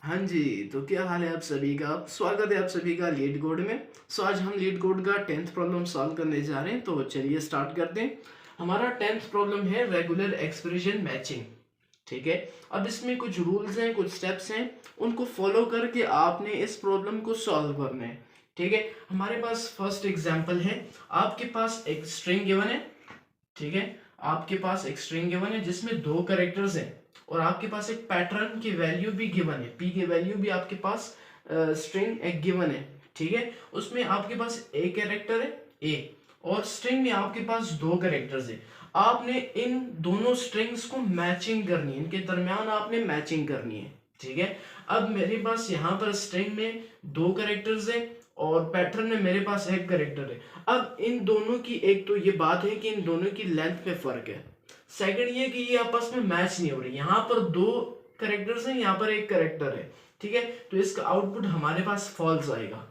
हाँ जी, तो क्या हाल है आप सभी का? स्वागत है आप सभी का लीड कोड में। आज हम लीड कोड का 10th प्रॉब्लम सॉल्व करने जा रहे हैं, तो चलिए स्टार्ट करते हैं। हमारा 10th प्रॉब्लम है रेगुलर एक्सप्रेशन मैचिंग। ठीक है, अब इसमें कुछ रूल्स हैं, कुछ स्टेप्स हैं, उनको फॉलो करके आपने इस प्रॉब्लम को सॉल्व करना है। ठीक है, हमारे पास फर्स्ट एग्जाम्पल है। आपके पास एक स्ट्रिंग गिवन है। ठीक है, आपके पास एक स्ट्रिंग गिवन है जिसमें दो कैरेक्टर्स हैं और आपके पास एक पैटर्न की वैल्यू भी गिवन है। पी की वैल्यू भी आपके पास स्ट्रिंग एक गिवन है। ठीक है, उसमें आपके पास एक कैरेक्टर है ए और स्ट्रिंग में आपके पास दो कैरेक्टर्स है। आपने इन दोनों स्ट्रिंग्स को मैचिंग करनी है, इनके दरमियान आपने मैचिंग करनी है। ठीक है, अब मेरे पास यहाँ पर स्ट्रिंग में दो कैरेक्टर्स है और पैटर्न में मेरे पास एक कैरेक्टर है। अब इन दोनों की एक तो ये बात है कि इन दोनों की लेंथ में फर्क है। सेकंड ये कि ये आपस में मैच नहीं हो रही। यहाँ पर दो कैरेक्टर्स हैं, यहाँ पर एक कैरेक्टर है। ठीक है, तो इसका आउटपुट हमारे पास फॉल्स आएगा।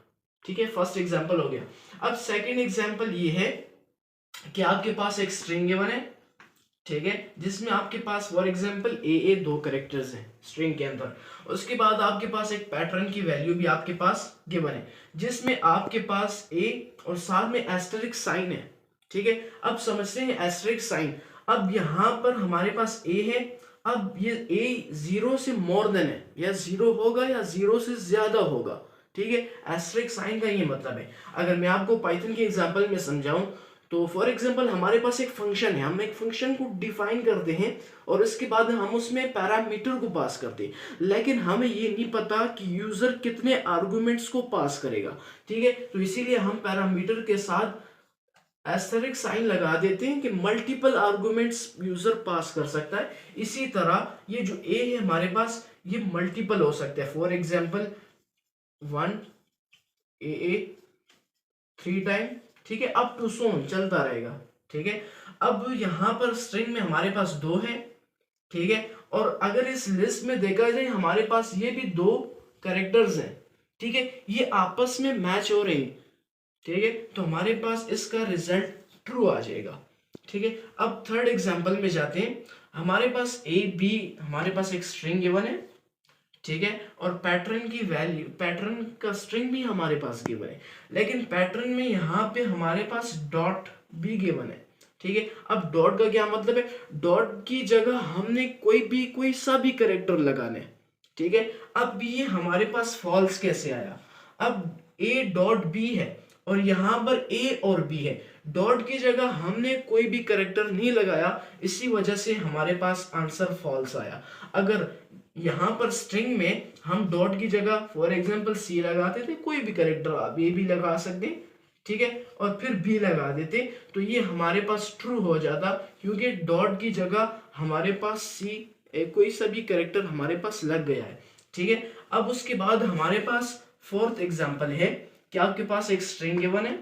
ठीक है, फर्स्ट एग्जांपल हो गया। अब सेकंड एग्जांपल ये है कि आपके पास एक स्ट्रिंग गिवन है। ठीक है, जिसमें आपके पास फॉर एग्जांपल ए दो कैरेक्टर्स हैं स्ट्रिंग के अंदर। उसके बाद आपके पास एक पैटर्न की वैल्यू भी आपके पास गिवन है जिसमें आपके पास ए और साथ में एस्टेरिक साइन है। ठीक है, अब समझते हैं एस्टेरिक साइन। अब यहाँ पर हमारे पास ए है। अब ये ए जीरो से मोर देन है, या जीरो होगा या जीरो से ज्यादा होगा। ठीक है, एस्टेरिक साइन का ये मतलब है। अगर मैं आपको पाइथन के एग्जांपल में समझाऊं तो फॉर एग्जांपल हमारे पास एक फंक्शन है, हम एक फंक्शन को डिफाइन करते हैं और इसके बाद हम उसमें पैरामीटर को पास करते हैं, लेकिन हमें ये नहीं पता कि यूजर कितने आर्गुमेंट्स को पास करेगा। ठीक है, तो इसीलिए हम पैरामीटर के साथ एस्टेरिक साइन लगा देते हैं कि मल्टीपल आर्गुमेंट्स यूजर पास कर सकता है। इसी तरह ये जो ए है हमारे पास, ये मल्टीपल हो सकता है। For example 1 A 3 time. ठीक है, अप टू सो चलता रहेगा। ठीक है, अब यहां पर स्ट्रिंग में हमारे पास दो है। ठीक है, और अगर इस लिस्ट में देखा जाए हमारे पास ये भी दो कैरेक्टर्स हैं। ठीक है, ये आपस में मैच हो रहे हैं। ठीक है, तो हमारे पास इसका रिजल्ट ट्रू आ जाएगा। ठीक है, अब थर्ड एग्जांपल में जाते हैं। हमारे पास ए बी, हमारे पास एक स्ट्रिंग गिवन है। ठीक है, और पैटर्न की वैल्यू, पैटर्न का स्ट्रिंग भी हमारे पास गिवन है, लेकिन पैटर्न में यहाँ पे हमारे पास डॉट भी गिवन है। ठीक है, अब डॉट का क्या मतलब है? डॉट की जगह हमने कोई सा भी कैरेक्टर लगाने। ठीक है, अब ये हमारे पास फॉल्स कैसे आया? अब ए डॉट बी है और यहाँ पर ए और बी है, डॉट की जगह हमने कोई भी कैरेक्टर नहीं लगाया, इसी वजह से हमारे पास आंसर फॉल्स आया। अगर यहाँ पर स्ट्रिंग में हम डॉट की जगह फॉर एग्जांपल सी लगाते थे, कोई भी कैरेक्टर आप ए भी लगा सकते। ठीक है, और फिर बी लगा देते, तो ये हमारे पास ट्रू हो जाता, क्योंकि डॉट की जगह हमारे पास सी कोई सा भी कैरेक्टर हमारे पास लग गया है। ठीक है, अब उसके बाद हमारे पास फोर्थ एग्जांपल है कि आपके पास एक स्ट्रिंग गिवन है।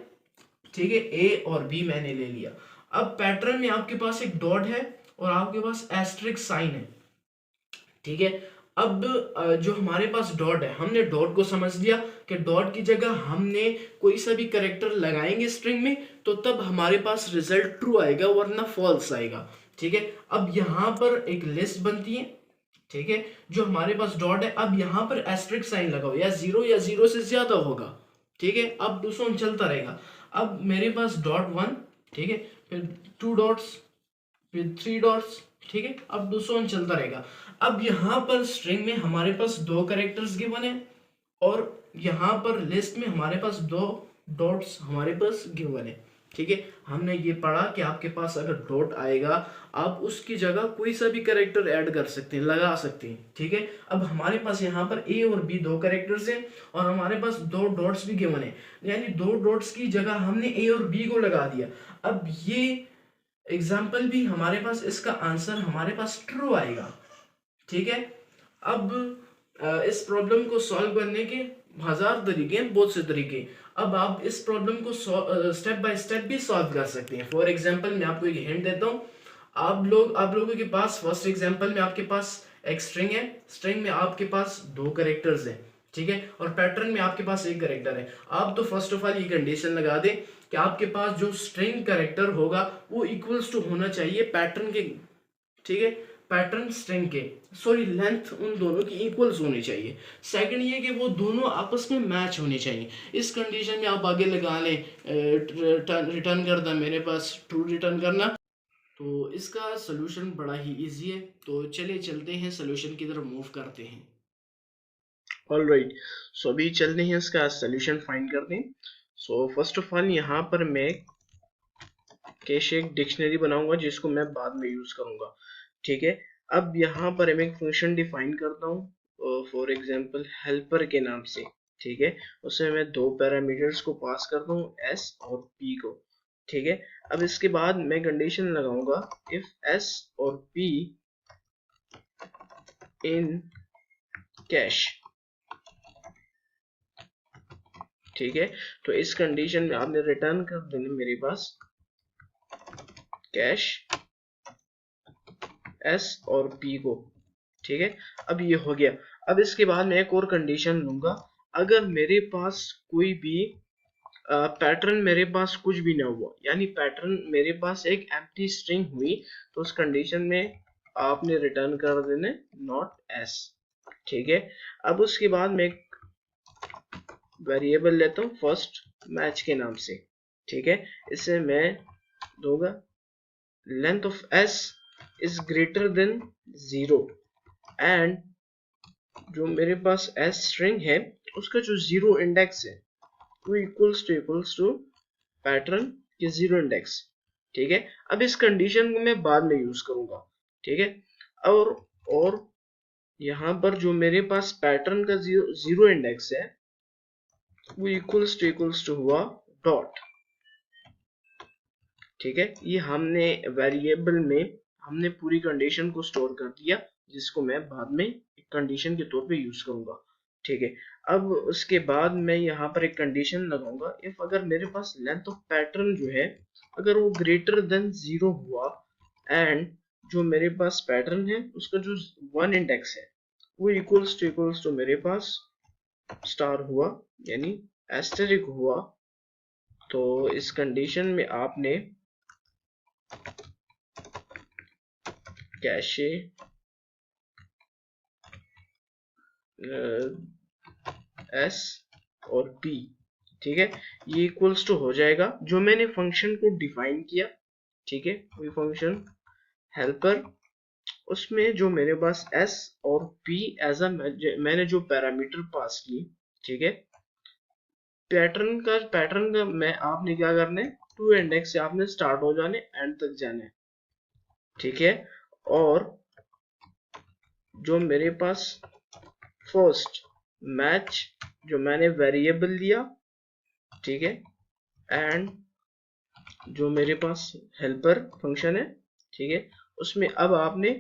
ठीक है, ए और बी मैंने ले लिया। अब पैटर्न में आपके पास एक डॉट है और आपके पास एस्टेरिक साइन है। ठीक है, अब जो हमारे पास डॉट है, हमने डॉट को समझ लिया कि डॉट की जगह हमने कोई सा भी कैरेक्टर लगाएंगे स्ट्रिंग में तो तब हमारे पास रिजल्ट ट्रू आएगा, वरना फॉल्स आएगा। ठीक है, अब यहाँ पर एक लिस्ट बनती है। ठीक है, जो हमारे पास डॉट है, अब यहाँ पर एस्टेरिक साइन लगाओ, या जीरो से ज्यादा होगा। ठीक है, अब दूसरों चलता रहेगा। अब मेरे पास डॉट 1, ठीक है, फिर 2 डॉट्स, फिर 3 डॉट्स। ठीक है, अब दूसरों चलता रहेगा। अब यहाँ पर स्ट्रिंग में हमारे पास दो कैरेक्टर्स गिवन है और यहाँ पर लिस्ट में हमारे पास दो डॉट्स हमारे पास गिवन है। ठीक है, हमने ये पढ़ा कि आपके पास अगर डॉट आएगा आप उसकी जगह कोई सा भी कैरेक्टर ऐड कर सकते हैं, लगा सकते हैं। ठीक है, अब हमारे पास यहाँ पर ए और बी दो कैरेक्टर्स हैं और हमारे पास दो डॉट्स भी गिवन है, यानी दो डॉट्स की जगह हमने ए और बी को लगा दिया। अब ये एग्जाम्पल भी हमारे पास, इसका आंसर हमारे पास ट्रू आएगा। ठीक है, अब इस प्रॉब्लम को सॉल्व करने के हजार तरीके हैं, बहुत से तरीके। अब आप इस प्रॉब्लम को स्टेप बाय स्टेप भी सॉल्व कर सकते हैं। फॉर एग्जांपल मैं आपको एक हिंट देता हूँ। आप लोगों के पास फर्स्ट एग्जांपल में आपके पास एक स्ट्रिंग है, स्ट्रिंग में आपके पास दो कैरेक्टर्स हैं। ठीक है, और पैटर्न में आपके पास एक कैरेक्टर है। आप तो फर्स्ट ऑफ ऑल ये कंडीशन लगा दें कि आपके पास जो स्ट्रिंग कैरेक्टर होगा वो इक्वल्स टू होना चाहिए पैटर्न के। ठीक है, पैटर्न स्ट्रिंग के लेंथ उन दोनों की इक्वल्स होनी चाहिए। सेकंड ये कि वो दोनों आपस में मैच होनी चाहिए। इस कंडीशन में आप आगे लगा लें रिटर्न कर दें, मेरे पास ट्रू रिटर्न करना। तो इसका सोल्यूशन बड़ा ही इजी है, तो चलिए चलते हैं सोल्यूशन की तरफ मूव करते हैं। ऑलराइट, सो अभी चलते हैं इसका सोल्यूशन फाइंड करते हैं। सो फर्स्ट ऑफ ऑल यहाँ पर मैं कैश एक डिक्शनरी बनाऊंगा जिसको मैं बाद में यूज करूंगा। ठीक है, अब यहाँ पर मैं एक फंक्शन डिफाइन करता हूँ फॉर एग्जांपल हेल्पर के नाम से। ठीक है, उसमें मैं दो पैरामीटर्स को पास करता हूँ, एस और पी को। ठीक है, अब इसके बाद मैं कंडीशन लगाऊंगा इफ एस और पी इन कैश। ठीक है, तो इस कंडीशन में आपने रिटर्न कर देना मेरे पास कैश एस और पी को। ठीक है, अब ये हो गया। अब इसके बाद मैं एक और कंडीशन लूंगा, अगर मेरे पास कोई भी पैटर्न मेरे पास कुछ भी ना हुआ, यानी पैटर्न मेरे पास एक एम्प्टी स्ट्रिंग हुई, तो उस कंडीशन में आपने रिटर्न कर देना नॉट एस। ठीक है, अब उसके बाद मैं एक वेरिएबल लेता हूँ फर्स्ट मैच के नाम से। ठीक है, इसे मैं दूंगा length of S is greater than 0 and जो मेरे पास एस स्ट्रिंग है उसका जो 0 इंडेक्स है वो इक्वल्स टू पैटर्न के 0 इंडेक्स। ठीक है, अब इस कंडीशन को मैं बाद में यूज करूंगा। ठीक है, और यहाँ पर जो मेरे पास पैटर्न का 0 इंडेक्स है वो इक्वल्स टू हुआ डॉट। ठीक है, ये हमने वेरिएबल में हमने पूरी कंडीशन को स्टोर कर दिया, जिसको मैं बाद में एक कंडीशन के तौर पे यूज करूंगा। ठीक है, अब उसके बाद मैं यहाँ पर एक कंडीशन लगाऊंगा इफ अगर मेरे पास लेंथ ऑफ पैटर्न जो है अगर वो ग्रेटर देन 0 हुआ एंड जो मेरे पास पैटर्न है उसका जो 1 इंडेक्स है वो इक्वल्स टू मेरे पास स्टार हुआ, यानी एस्टेरिक हुआ। तो इस कंडीशन में आपने कैशे एस और पी, ठीक है, ये इक्वल्स टू हो जाएगा जो मैंने फंक्शन को डिफाइन किया। ठीक है, वही फंक्शन हेल्पर, उसमें जो मेरे पास एस और पी एज अ मैंने जो पैरामीटर पास की। ठीक है, पैटर्न का मैं आपने क्या करना है, 2 इंडेक्स से आपने स्टार्ट हो जाने एंड तक जाना है। ठीक है, और जो मेरे पास फर्स्ट मैच जो मैंने वेरिएबल दिया, ठीक है, एंड जो मेरे पास हेल्पर फंक्शन है, ठीक है, उसमें अब आपने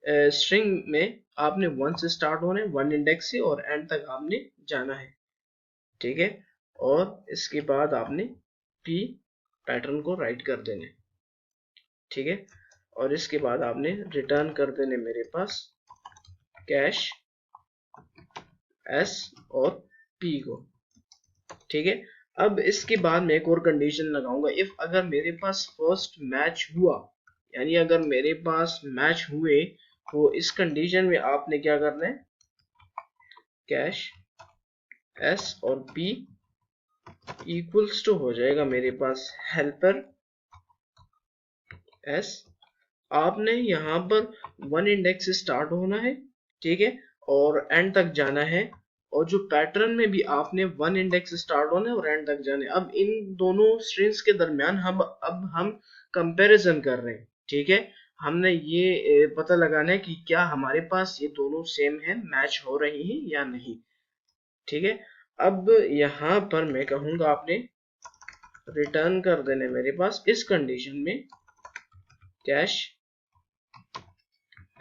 स्ट्रिंग में आपने 1 से स्टार्ट होना है, 1 इंडेक्स से, और एंड तक आपने जाना है। ठीक है, और इसके बाद आपने पी पैटर्न को राइट कर देने। ठीक है, और इसके बाद आपने रिटर्न कर देने मेरे पास कैश एस और पी को। ठीक है, अब इसके बाद मैं एक और कंडीशन लगाऊंगा इफ अगर मेरे पास फर्स्ट मैच हुआ, यानी अगर मेरे पास मैच हुए, तो इस कंडीशन में आपने क्या करना है, कैश एस और पी इक्वल्स टू हो जाएगा मेरे पास हेल्पर एस। आपने यहाँ पर 1 इंडेक्स से स्टार्ट होना है, ठीक है, और एंड तक जाना है, और जो पैटर्न में भी आपने 1 इंडेक्स से स्टार्ट होना है और एंड तक जाना है। अब इन दोनों स्ट्रिंग्स के दरमियान हम कंपैरिजन कर रहे हैं। ठीक है, हमने ये पता लगाना है कि क्या हमारे पास ये दोनों सेम है, मैच हो रही हैं या नहीं। ठीक है, अब यहाँ पर मैं कहूंगा आपने रिटर्न कर देने मेरे पास इस कंडीशन में कैश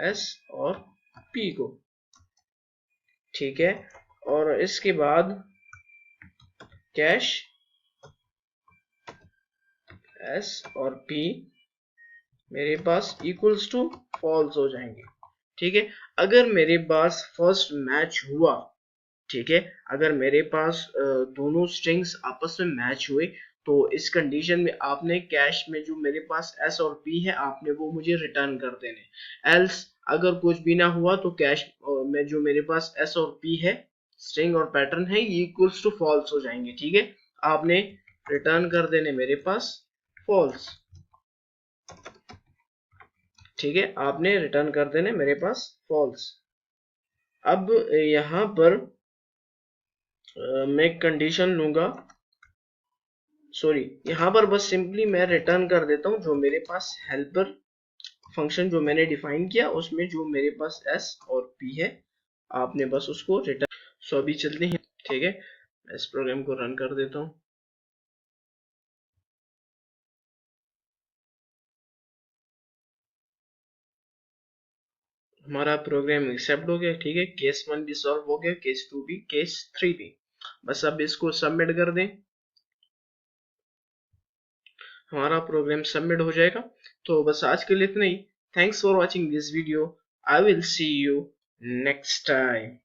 एस और पी को। ठीक है, और इसके बाद कैश एस और पी मेरे पास इक्वल्स टू फॉल्स हो जाएंगे। ठीक है, अगर मेरे पास फर्स्ट मैच हुआ, ठीक है, अगर मेरे पास दोनों स्ट्रिंग्स आपस में मैच हुए, तो इस कंडीशन में आपने कैश में जो मेरे पास एस और पी है आपने वो मुझे रिटर्न कर देने। एल्स अगर कुछ भी ना हुआ तो कैश में जो मेरे पास एस और पी है, स्ट्रिंग और पैटर्न है, ये इक्वल्स टू फॉल्स हो जाएंगे। ठीक है, आपने रिटर्न कर देने मेरे पास फॉल्स। ठीक है, आपने रिटर्न कर देने मेरे पास फॉल्स। अब यहाँ पर मैं कंडीशन लूंगा, सॉरी, यहाँ पर बस सिंपली मैं रिटर्न कर देता हूँ जो मेरे पास हेल्पर फंक्शन जो मैंने डिफाइन किया उसमें जो मेरे पास एस और पी है, आपने बस उसको रिटर्न। सो अभी चलते हैं। ठीक है, मैं इस प्रोग्राम को रन कर देता हूँ। हमारा प्रोग्राम एक्सेप्ट हो गया। ठीक है, केस 1 भी सॉल्व हो गया, केस 2 भी, केस 3 भी। बस अब इसको सबमिट कर दें, हमारा प्रोग्राम सबमिट हो जाएगा। तो बस आज के लिए इतना ही। Thanks for watching this video. I will see you next time.